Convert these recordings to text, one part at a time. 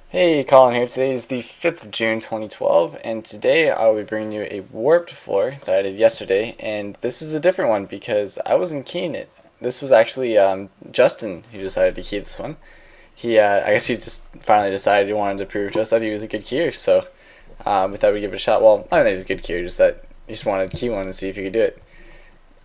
Hey, Colin here. Today is the 5th of June 2012, and today I will be bringing you a warped floor that I did yesterday, and this is a different one because I wasn't keying it. This was actually Justin who decided to key this one. I guess he just finally decided he wanted to prove to us that he was a good keyer, so we thought we'd give it a shot. Well, I don't think he's a good keyer, just that he just wanted to key one and see if he could do it.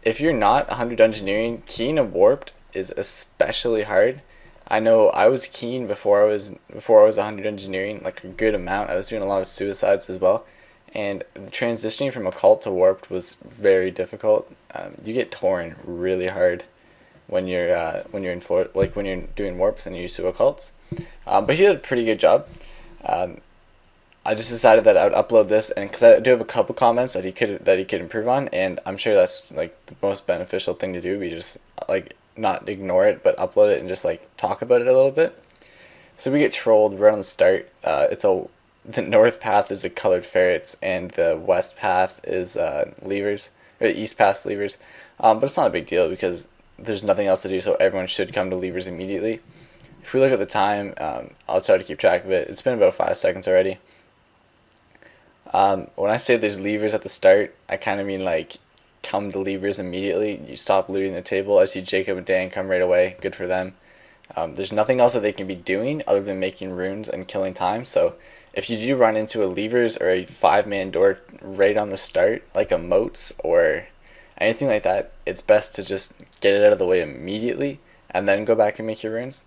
If you're not 100 Dungeoneering, keying a warped is especially hard. I know I was keen before I was 100 Engineering, like a good amount. I was doing a lot of suicides as well, and transitioning from occult to warped was very difficult. You get torn really hard when you're in floor, like when you're doing warps and you're used to occults. But he did a pretty good job. Um, I just decided that I would upload this, and because I do have a couple comments that he could improve on, and I'm sure that's like the most beneficial thing to do. We just like not ignore it, but upload it and just like talk about it a little bit. So we get trolled right on the start. The north path is a colored ferrets, and the west path is levers, or the east path levers. But it's not a big deal because there's nothing else to do, so everyone should come to levers immediately. If we look at the time, I'll try to keep track of it. It's been about 5 seconds already. When I say there's levers at the start, I kind of mean like come to levers immediately. You stop looting the table. I see Jacob and Dan come right away. Good for them. There's nothing else that they can be doing other than making runes and killing time. So if you do run into a levers or a 5-man door right on the start, like a moats or anything like that, it's best to just get it out of the way immediately and then go back and make your runes.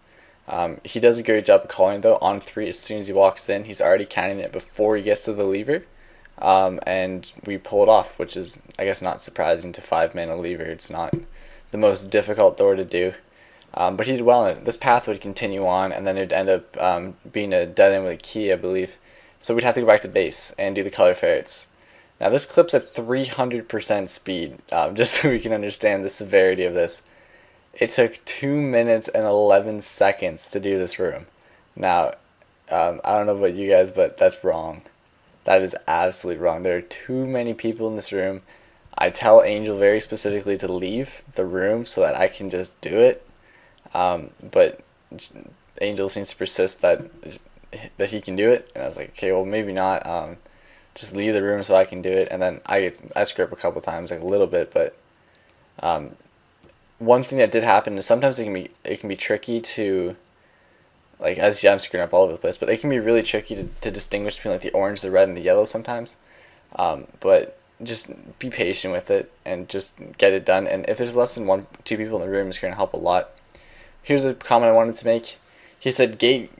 He does a great job of calling it though. On 3, as soon as he walks in, he's already canning it before he gets to the lever. And we pull it off, which is, I guess, not surprising to 5 man a lever. It's not the most difficult door to do. But he did well in it. This path would continue on, and then it'd end up being a dead end with a key, I believe. So we'd have to go back to base and do the color ferrets. Now this clip's at 300% speed, just so we can understand the severity of this. It took 2 minutes and 11 seconds to do this room. Now, I don't know about you guys, but that's wrong. That is absolutely wrong. There are too many people in this room. I tell Angel very specifically to leave the room so that I can just do it. But Angel seems to persist that he can do it, and I was like, okay, well maybe not. Just leave the room so I can do it, and then I screw up a couple times, like a little bit, but one thing that did happen is sometimes it can be tricky to, like, as I'm screwing up all over the place, but it can be really tricky to distinguish between like the orange, the red, and the yellow sometimes. But just be patient with it and just get it done. And if there's less than 2 people in the room, it's going to help a lot. Here's a comment I wanted to make. He said gate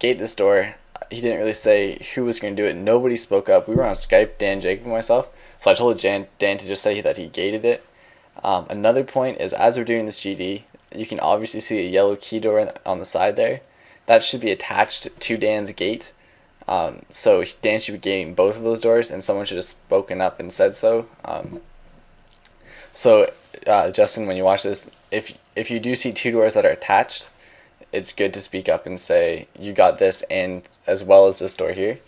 this door. He didn't really say who was going to do it. Nobody spoke up. We were on Skype, Dan, Jacob, and myself. So I told Dan to just say that he gated it. Another point is, as we're doing this GD, you can obviously see a yellow key door on the side there. That should be attached to Dan's gate. So Dan should be gating both of those doors, and someone should have spoken up and said so. Justin, when you watch this, if you do see 2 doors that are attached, it's good to speak up and say, you got this, and as well as this door here.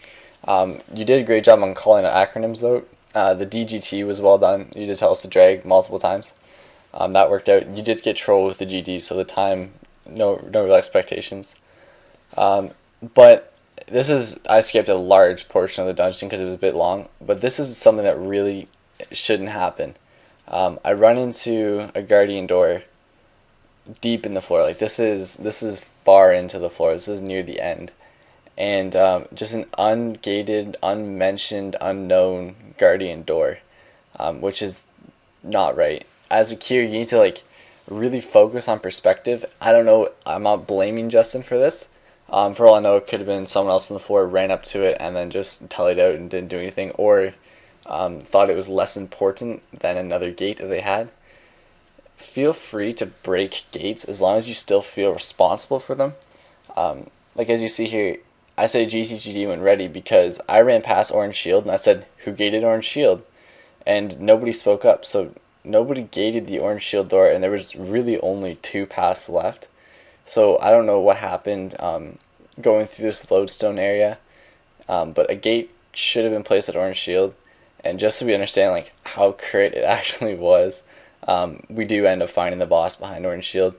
You did a great job on calling out acronyms, though. The DGT was well done. You did tell us to drag multiple times. That worked out. You did get trolled with the GD, so the time, no real expectations. But I skipped a large portion of the dungeon because it was a bit long, but this is something that really shouldn't happen. I run into a guardian door deep in the floor. Like this is far into the floor. This is near the end. And just an ungated, unmentioned, unknown guardian door, which is not right. As a queue, you need to like really focus on perspective. I don't know. I'm not blaming Justin for this. For all I know, it could have been someone else on the floor ran up to it and then just tellied out and didn't do anything, or thought it was less important than another gate that they had. Feel free to break gates as long as you still feel responsible for them. Like as you see here, I say GCGD when ready because I ran past Orange Shield and I said, who gated Orange Shield? And nobody spoke up, so nobody gated the Orange Shield door, and there was really only 2 paths left. So I don't know what happened going through this lodestone area, but a gate should have been placed at Orange Shield. And just so we understand like how crit it actually was, we do end up finding the boss behind Orange Shield.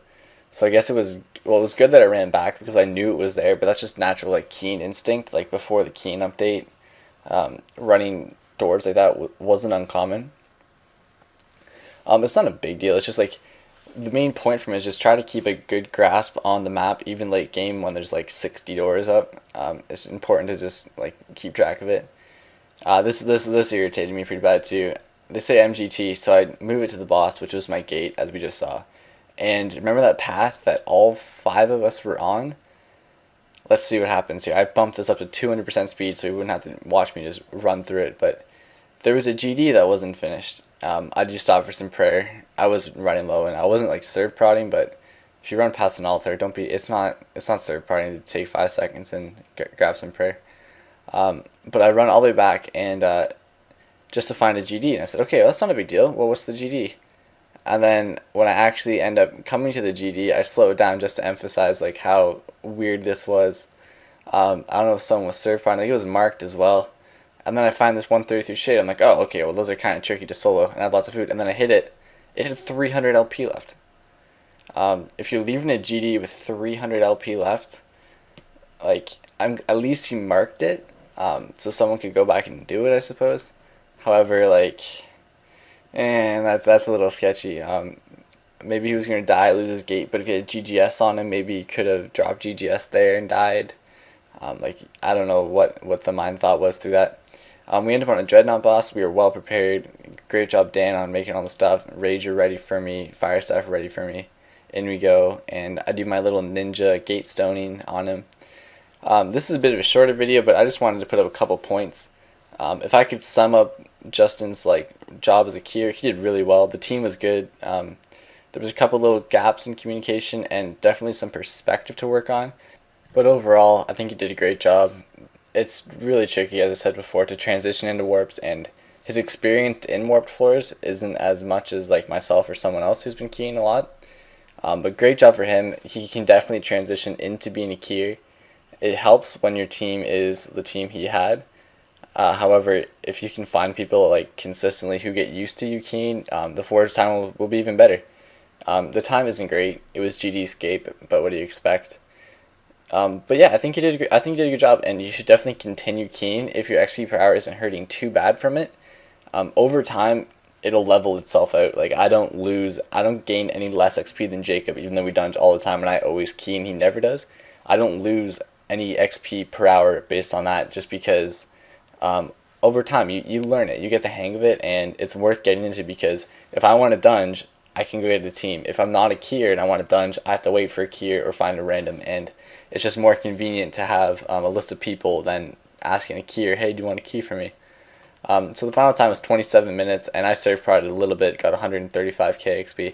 So I guess it was, well, it was good that I ran back because I knew it was there, but that's just natural, like, keen instinct. Like, before the keen update, running doors like that wasn't uncommon. It's not a big deal. It's just like the main point from it is just try to keep a good grasp on the map, even late game when there's like 60 doors up. It's important to just like keep track of it. This irritated me pretty bad too. They say MGT, so I move it to the boss, which was my gate, as we just saw. And remember that path that all 5 of us were on? Let's see what happens here. I bumped this up to 200% speed so you wouldn't have to watch me just run through it. But there was a GD that wasn't finished. I just stopped for some prayer. I was running low and I wasn't like serve prodding, but if you run past an altar, don't be. It's not serve prodding to take 5 seconds and grab some prayer. But I run all the way back and just to find a GD, and I said, okay, well, that's not a big deal. Well, what's the GD? And then when I actually end up coming to the GD, I slow it down just to emphasize like how weird this was. I don't know if someone was serve prodding. I think it was marked as well. And then I find this 133 shade. I'm like, oh, okay, well, those are kind of tricky to solo, and I have lots of food. And then I hit it. It had 300 LP left. If you're leaving a GD with 300 LP left, like, at least he marked it, so someone could go back and do it, I suppose. However, like, that's a little sketchy. Maybe he was going to die, lose his gate, but if he had GGS on him, maybe he could have dropped GGS there and died. Like, I don't know what the mind thought was through that. We ended up on a Dreadnought boss. We were well prepared. Great job, Dan, on making all the stuff. Rager ready for me. Fire Staff ready for me. In we go, and I do my little ninja gate stoning on him. This is a bit of a shorter video, but I just wanted to put up a couple points. If I could sum up Justin's like job as a keyer, he did really well. The team was good. There was a couple little gaps in communication and definitely some perspective to work on. But overall, I think he did a great job. It's really tricky, as I said before, to transition into warps, and his experience in warped floors isn't as much as like myself or someone else who's been keying a lot. But great job for him. He can definitely transition into being a keyer. It helps when your team is the team he had. However, if you can find people like consistently who get used to you keying, the forward time will be even better. The time isn't great. It was GD escape, but what do you expect? But yeah, I think you did a good job, and you should definitely continue keying if your XP per hour isn't hurting too bad from it. Over time, it'll level itself out. Like, I don't gain any less XP than Jacob, even though we dunge all the time and I always key and he never does. I don't lose any XP per hour based on that, just because over time you learn it, you get the hang of it, and it's worth getting into, because if I want to dunge, I can go get a team. If I'm not a keyer and I want to dunge, I have to wait for a keyer or find a random, and it's just more convenient to have a list of people than asking a keyer, hey, do you want to key for me? So the final time was 27 minutes, and I serve prodded a little bit, got 135k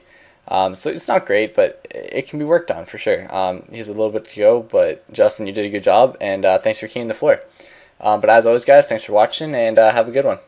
XP. So it's not great, but it can be worked on for sure. He has a little bit to go, but Justin, you did a good job, and thanks for keying the floor. But as always, guys, thanks for watching, and have a good one.